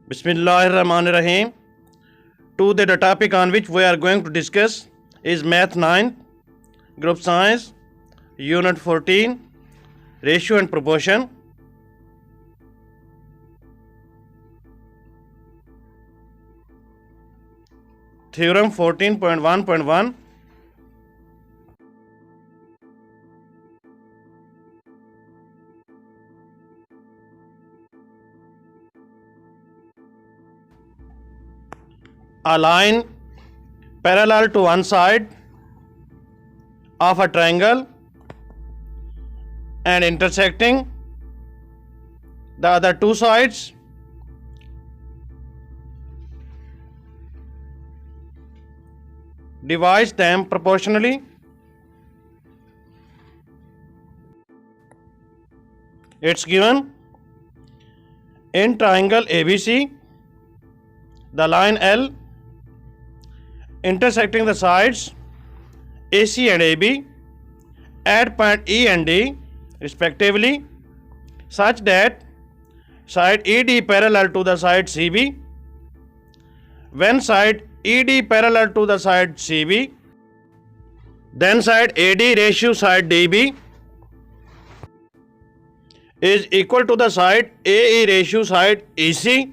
Bismillahirrahmanirrahim. Today the topic on which we are going to discuss is Math 9, Group Science, Unit 14, Ratio and Proportion. Theorem 14.1.1. A line parallel to one side of a triangle and intersecting the other two sides divides them proportionally. It's given in triangle ABC, the line L intersecting the sides AC and AB at point E and D respectively, such that side ED parallel to the side CB. When side ED parallel to the side CB, then side AD ratio side DB is equal to the side AE ratio side EC.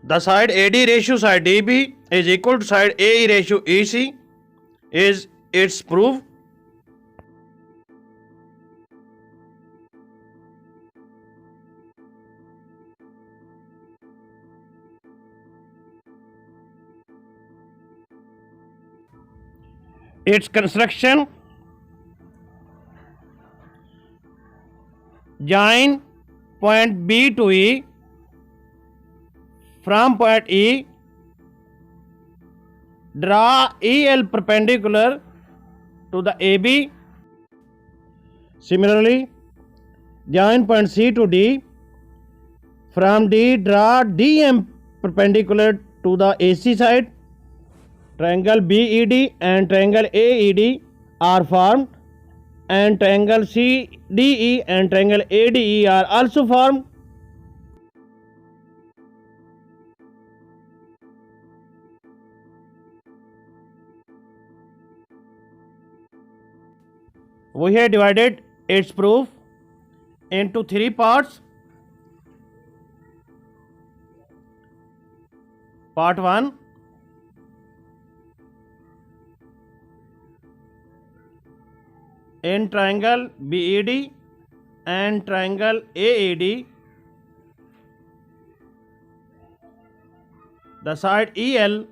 The side AD ratio side DB is equal to side AE ratio EC is its proof. Its construction: join point B to E. From point E, draw EL perpendicular to the AB. Similarly, join point C to D. From D, draw DM perpendicular to the AC side. Triangle BED and triangle AED are formed, and triangle CDE and triangle ADE are also formed. We have divided its proof into three parts. Part 1. In triangle BED and triangle AED, the side EL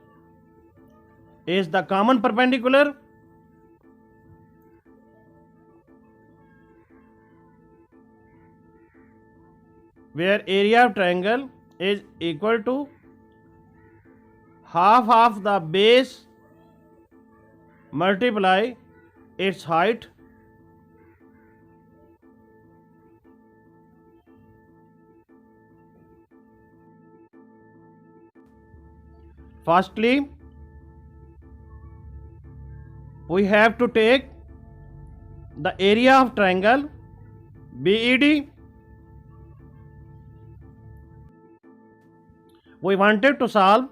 is the common perpendicular. Where area of triangle is equal to half of the base multiply its height. Firstly, we have to take the area of triangle BED. We wanted to solve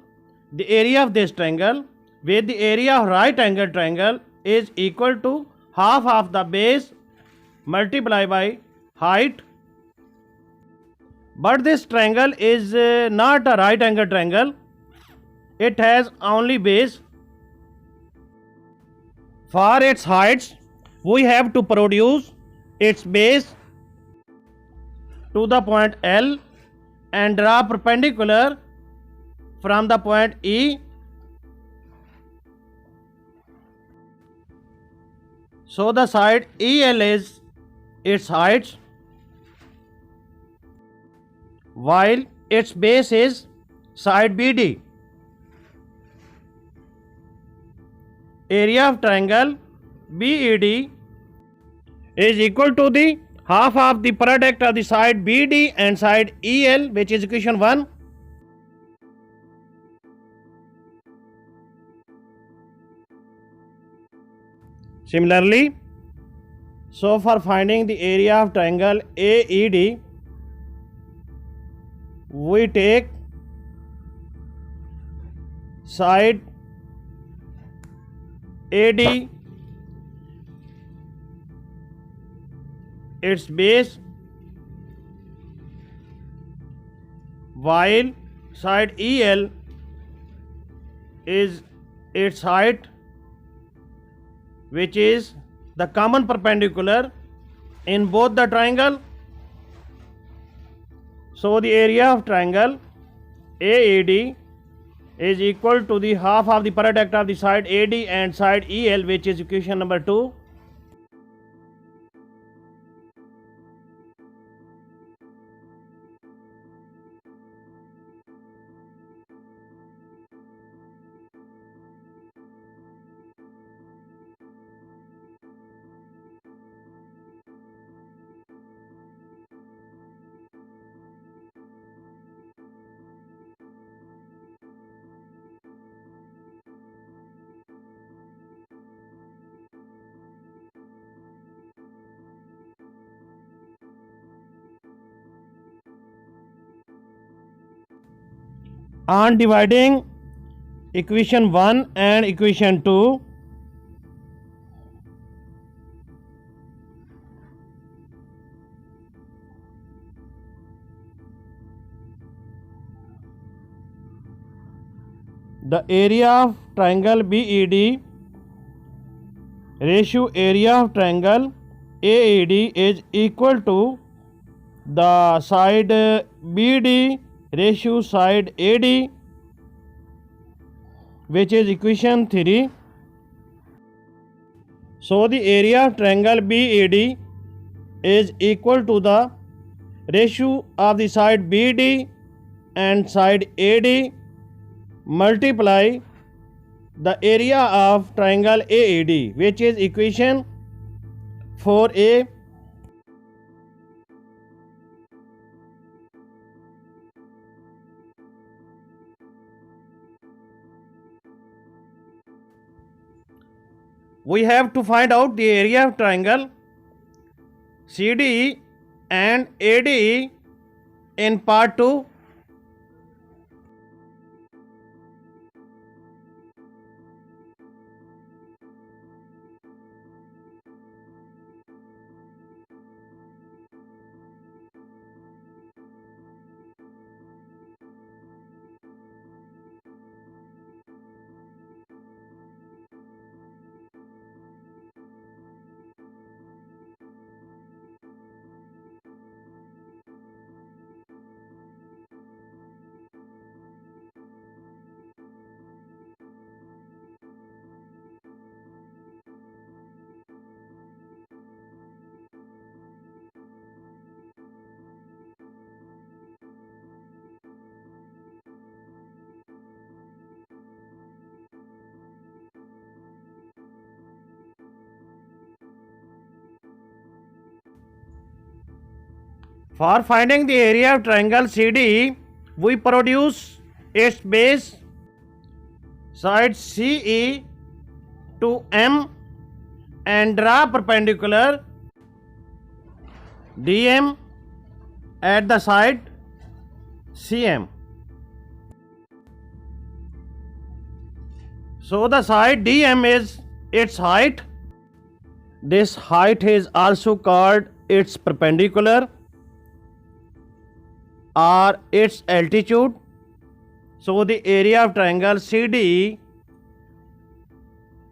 the area of this triangle, where the area of right angle triangle is equal to half of the base multiplied by height. But this triangle is not a right angle triangle. It has only base. For its heights, we have to produce its base to the point L and draw perpendicular from the point E. So the side EL is its height, while its base is side BD. Area of triangle BED is equal to the half of the product of the side BD and side EL, which is equation 1. Similarly, So for finding the area of triangle AED, we take side AD, its base, while side EL is its height, which is the common perpendicular in both the triangle. So the area of triangle AED is equal to the half of the product of the side AD and side EL, which is equation number 2. On dividing equation 1 and equation 2, the area of triangle BED ratio area of triangle AED is equal to the side BD ratio side AD, which is equation 3. So the area of triangle BED is equal to the ratio of the side BD and side AD multiply the area of triangle AED, which is equation 4a. We have to find out the area of triangle CDE and ADE in part 2. For finding the area of triangle CDE, we produce its base, side CE to M, and draw perpendicular DM at the side CM. So the side DM is its height. This height is also called its perpendicular or its altitude. So the area of triangle CDE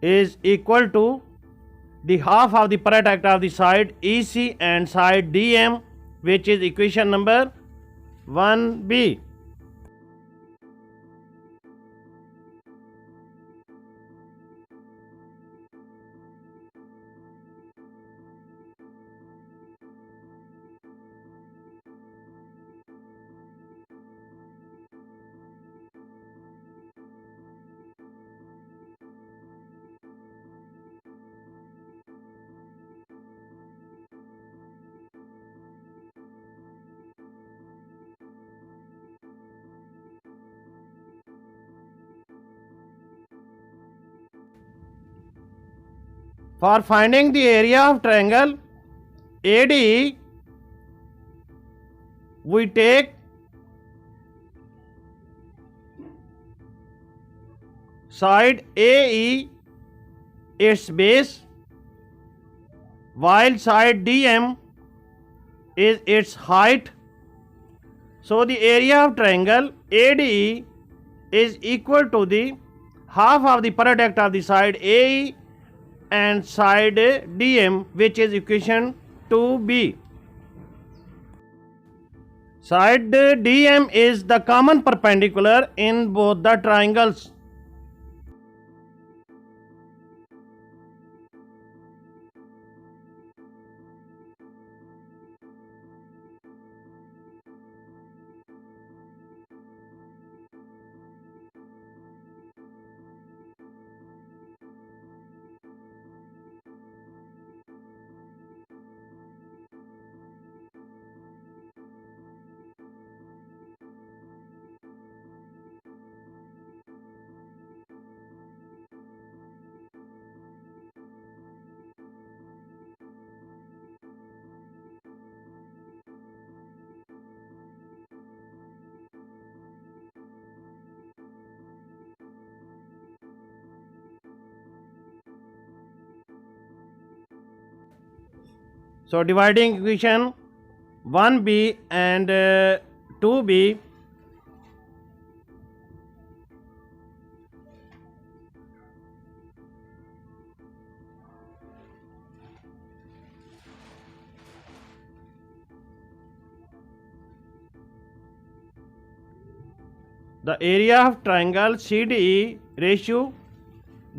is equal to the half of the product of the side EC and side DM, which is equation number 1b. For finding the area of triangle AD, we take side AE its base, while side DM is its height. So the area of triangle ADE is equal to the half of the product of the side AE and side DM, which is equation 2b. Side DM is the common perpendicular in both the triangles. So dividing equation 1b and 2b, the area of triangle CDE ratio,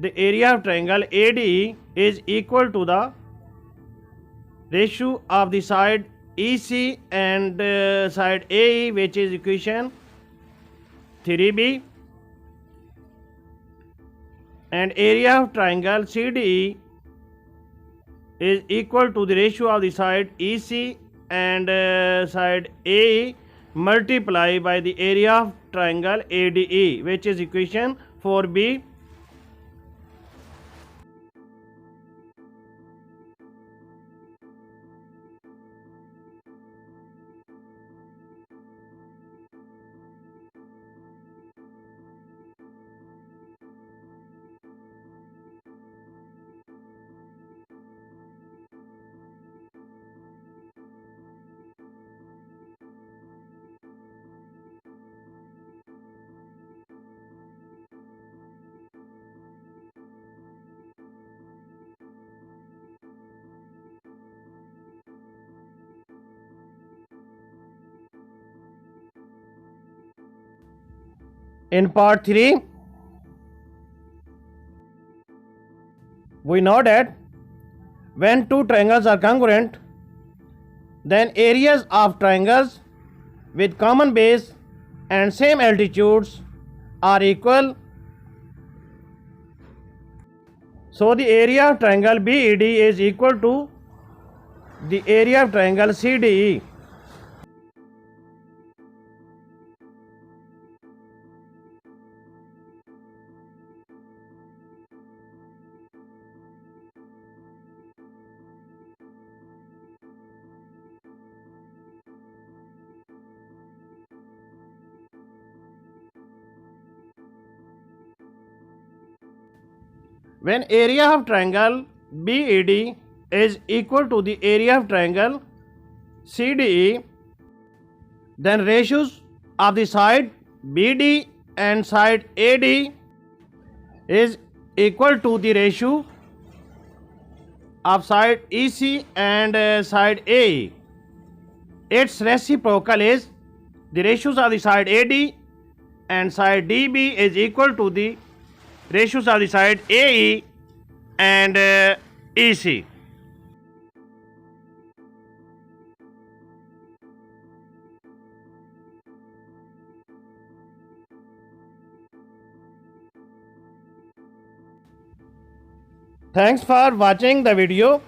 the area of triangle ADE is equal to the ratio of the side EC and side AE, which is equation 3b, and area of triangle CDE is equal to the ratio of the side EC and side AE multiplied by the area of triangle ADE, which is equation 4b. In part 3, we know that when two triangles are congruent, then areas of triangles with common base and same altitudes are equal. So the area of triangle BED is equal to the area of triangle CDE. When area of triangle BED is equal to the area of triangle CDE, then ratios of the side BD and side AD is equal to the ratio of side EC and side AE. Its reciprocal is the ratios of the side AD and side DB is equal to the ratios of the side AE and EC. Thanks for watching the video.